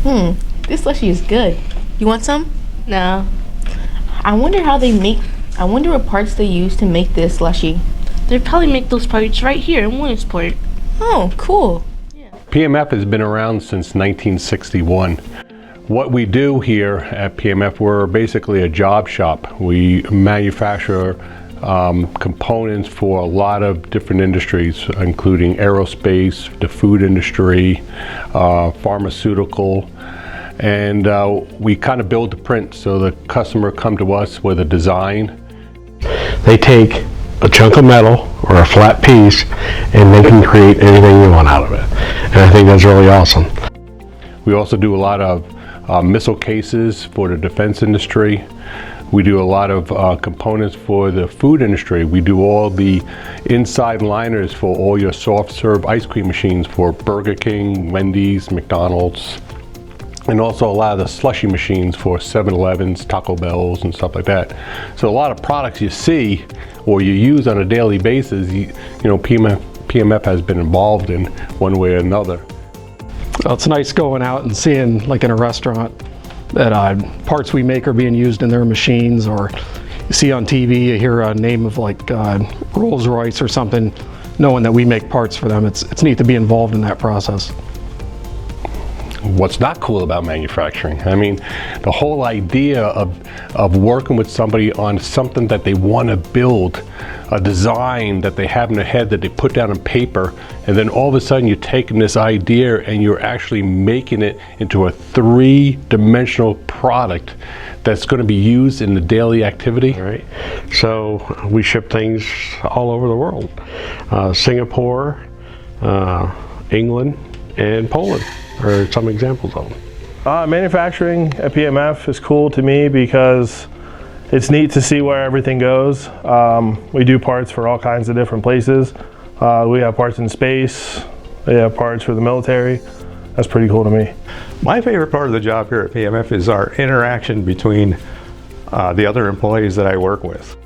This slushy is good. You want some? No. I wonder what parts they use to make this slushy. They probably make those parts right here in Williamsport. Oh, cool. PMF has been around since 1961. What we do here at PMF, we're basically a job shop. We manufacture components for a lot of different industries, including aerospace, the food industry, pharmaceutical, and we kind of build the print, so the customer come to us with a design. They take a chunk of metal or a flat piece and they can create anything you want out of it. And I think that's really awesome. We also do a lot of missile cases for the defense industry. We do a lot of components for the food industry. We do all the inside liners for all your soft serve ice cream machines for Burger King, Wendy's, McDonald's, and also a lot of the slushy machines for 7-Elevens, Taco Bells, and stuff like that. So a lot of products you see or you use on a daily basis, you know, PMF has been involved in one way or another. Well, it's nice going out and seeing, like in a restaurant, that parts we make are being used in their machines, or you see on TV, you hear a name of like Rolls-Royce or something, knowing that we make parts for them. It's neat to be involved in that process. What's not cool about manufacturing? I mean, the whole idea of working with somebody on something that they want to build, a design that they have in their head that they put down on paper, and then all of a sudden you're taking this idea and you're actually making it into a three-dimensional product that's going to be used in the daily activity. Right. So we ship things all over the world. Singapore, England, and Poland are some examples of them. Manufacturing at PMF is cool to me because it's neat to see where everything goes. We do parts for all kinds of different places. We have parts in space, we have parts for the military. That's pretty cool to me. My favorite part of the job here at PMF is our interaction between the other employees that I work with.